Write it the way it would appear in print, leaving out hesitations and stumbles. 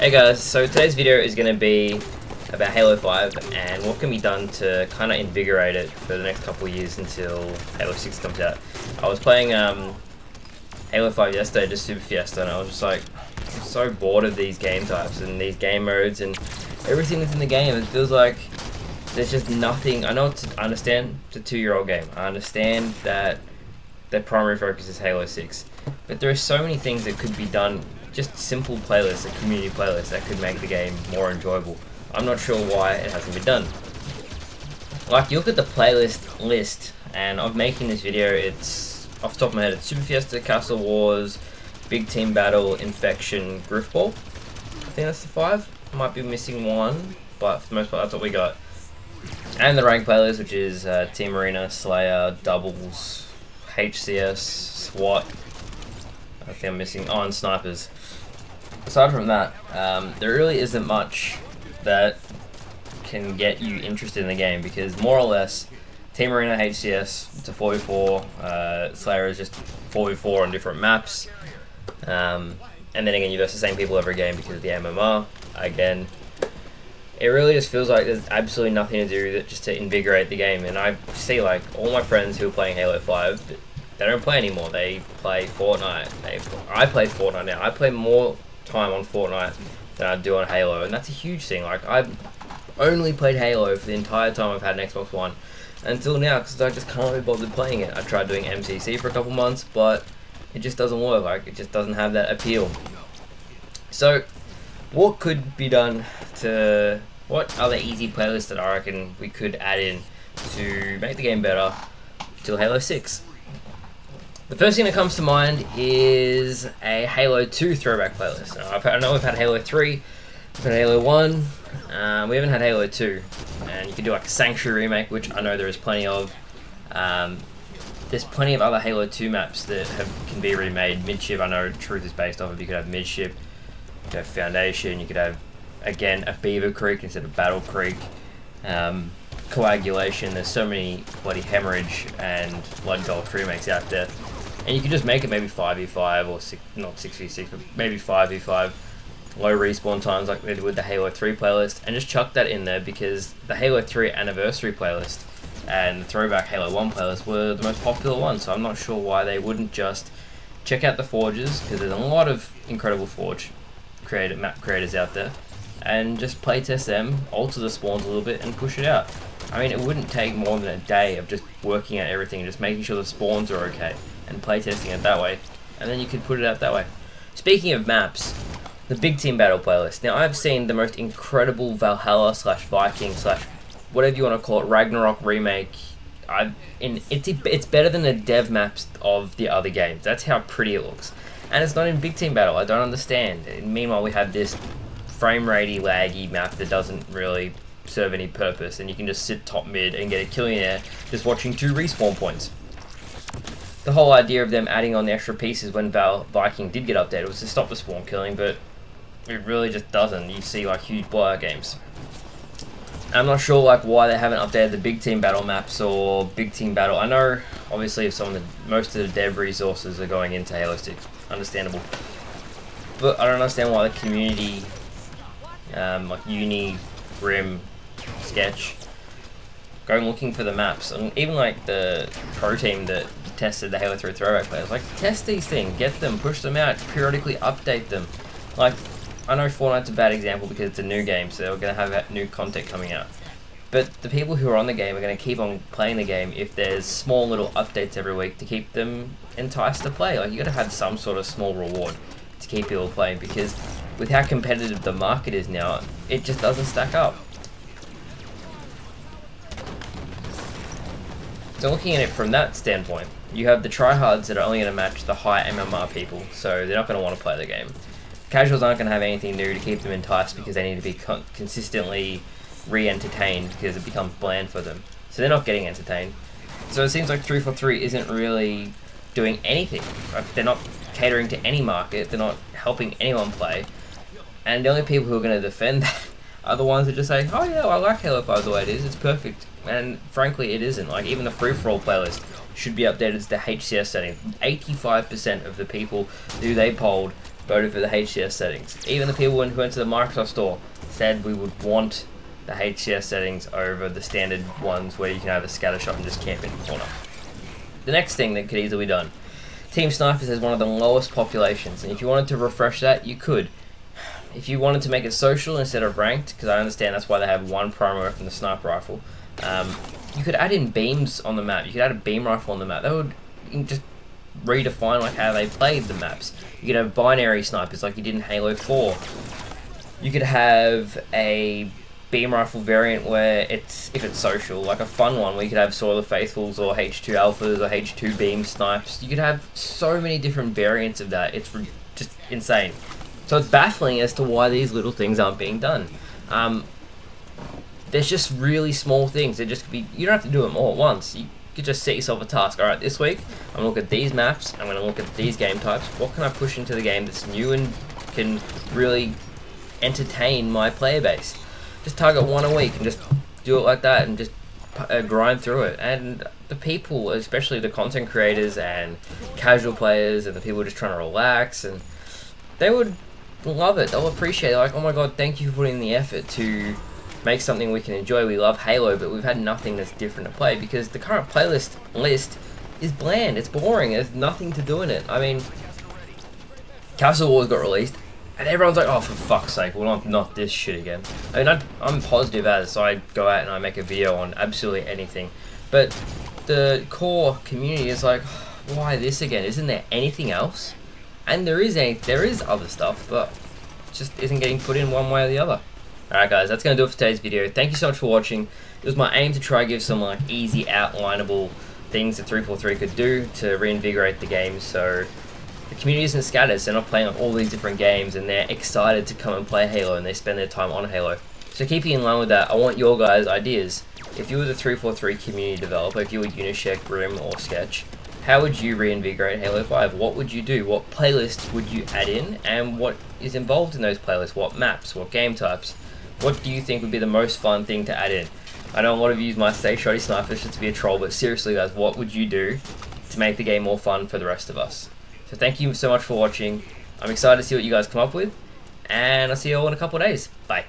Hey guys, so today's video is going to be about Halo 5 and what can be done to kind of invigorate it for the next couple of years until Halo 6 comes out. I was playing Halo 5 yesterday, just Super Fiesta, and I was just like, I'm so bored of these game types and these game modes and everything that's in the game. It feels like there's just nothing. I understand it's a 2-year-old game. I understand that their primary focus is Halo 6, but there are so many things that could be done. Just simple playlists, a community playlist that could make the game more enjoyable. I'm not sure why it hasn't been done. Like, you look at the playlist list, and I'm making this video, it's off the top of my head, it's Super Fiesta, Castle Wars, Big Team Battle, Infection, Griffball. I think that's the 5. Might be missing one, but for the most part that's what we got. And the rank playlist, which is Team Arena, Slayer, Doubles, HCS, SWAT. I think I'm missing, and Snipers. Aside from that, there really isn't much that can get you interested in the game, because more or less, Team Arena HCS, it's a 4v4, Slayer is just 4v4 on different maps, and then again you verse the same people every game because of the MMR. Again, it really just feels like there's absolutely nothing to do just to invigorate the game, and I see like all my friends who are playing Halo 5, they don't play anymore. They play Fortnite. I play Fortnite now. I play more time on Fortnite than I do on Halo, and that's a huge thing. Like, I've only played Halo for the entire time I've had an Xbox One until now, because I just can't be bothered playing it. I tried doing MCC for a couple months, but it just doesn't work. Like, it just doesn't have that appeal. So, what could be done to... What other easy playlists that I reckon we could add in to make the game better till Halo 6? The first thing that comes to mind is a Halo 2 throwback playlist. Now, I know we've had Halo 3, we've had Halo 1, we haven't had Halo 2. And you could do like a Sanctuary remake, which I know there is plenty of. There's plenty of other Halo 2 maps that can be remade. Midship, I know Truth is based off of. You could have Midship, you could have Foundation, you could have, again, a Beaver Creek instead of Battle Creek. Coagulation, there's so many bloody Hemorrhage and Blood Gulch remakes out there. And you can just make it maybe 5v5 or not 6v6, but maybe 5v5, low respawn times like they did with the Halo 3 playlist, and just chuck that in there, because the Halo 3 anniversary playlist and the Throwback Halo 1 playlist were the most popular ones, so I'm not sure why they wouldn't just check out the Forges, because there's a lot of incredible Forge map creators out there, and just playtest them, alter the spawns a little bit, and push it out. I mean, it wouldn't take more than a day of just working out everything and just making sure the spawns are okay, and playtesting it that way, and then you could put it out that way. Speaking of maps, the Big Team Battle playlist. Now, I've seen the most incredible Valhalla / Viking / whatever you want to call it, Ragnarok remake. It's better than the dev maps of the other games. That's how pretty it looks, and it's not in Big Team Battle. I don't understand. And meanwhile, we have this frame ratey, laggy map that doesn't really serve any purpose, and you can just sit top mid and get a kill in there just watching 2 respawn points. The whole idea of them adding on the extra pieces when Viking did get updated was to stop the spawn killing, but it really just doesn't. You see like huge blowout games. I'm not sure like why they haven't updated the Big Team Battle maps or Big Team Battle. I know obviously if most of the dev resources are going into Halo 6, understandable, but I don't understand why the community, like Uni, Grim, Sketch, going looking for the maps, and even like the pro team that tested the Halo 3 throwback players, like, test these things, get them, push them out, periodically update them. Like, I know Fortnite's a bad example because it's a new game, so they're going to have new content coming out, but the people who are on the game are going to keep on playing the game if there's small little updates every week to keep them enticed to play. Like, you got to have some sort of small reward to keep people playing, because with how competitive the market is now, it just doesn't stack up. So looking at it from that standpoint, you have the tryhards that are only going to match the high MMR people, so they're not going to want to play the game. Casuals aren't going to have anything new to keep them enticed, because they need to be consistently re-entertained, because it becomes bland for them. So they're not getting entertained. So it seems like 343 isn't really doing anything. Like, they're not catering to any market, they're not helping anyone play, and the only people who are going to defend that are the ones that just say, oh yeah, well, I like Halo 5 the way it is, it's perfect. And frankly, it isn't. Like, even the free-for-all playlist should be updated to the HCS setting. 85% of the people who they polled voted for the HCS settings. Even the people who went to the Microsoft store said we would want the HCS settings over the standard ones where you can have a scatter shot and just camp in the corner. The next thing that could easily be done, Team Snipers has one of the lowest populations, and if you wanted to refresh that, you could. If you wanted to make it social instead of ranked, because I understand that's why they have one primary weapon, the sniper rifle, you could add in beams on the map. You could add a beam rifle on the map. That would just redefine like how they played the maps. You could have binary snipers like you did in Halo 4. You could have a beam rifle variant where if it's social, like a fun one where you could have Soil of Faithfuls or H2 Alphas or H2 beam snipes. You could have so many different variants of that. It's just insane. So it's baffling as to why these little things aren't being done. There's just really small things. They just could be. You don't have to do them all at once. You could just set yourself a task. All right, this week I'm gonna look at these maps. I'm gonna look at these game types. What can I push into the game that's new and can really entertain my player base? Just target one a week and just do it like that and just grind through it. And the people, especially the content creators and casual players and the people just trying to relax, and they would love it. They'll appreciate it. Like, oh my god, thank you for putting in the effort to make something we can enjoy. We love Halo, but we've had nothing that's different to play because the current playlist list is bland. It's boring. There's nothing to do in it. I mean, Castle Wars got released, and everyone's like, oh, for fuck's sake, well, not this shit again. I mean, I'm positive as, so I go out and I make a video on absolutely anything. But the core community is like, why this again? Isn't there anything else? And there is other stuff, but it just isn't getting put in one way or the other. Alright guys, that's going to do it for today's video. Thank you so much for watching. It was my aim to try and give some like easy outlineable things that 343 could do to reinvigorate the game, so the community isn't scattered. So they're not playing on all these different games and they're excited to come and play Halo and they spend their time on Halo. So keeping in line with that, I want your guys' ideas. If you were the 343 community developer, if you were Unisec, Grim or Sketch, how would you reinvigorate Halo 5? What would you do? What playlists would you add in? And what is involved in those playlists? What maps? What game types? What do you think would be the most fun thing to add in? I know a lot of you might say Shoddy Snipers just to be a troll, but seriously guys, what would you do to make the game more fun for the rest of us? So thank you so much for watching. I'm excited to see what you guys come up with, and I'll see you all in a couple of days. Bye.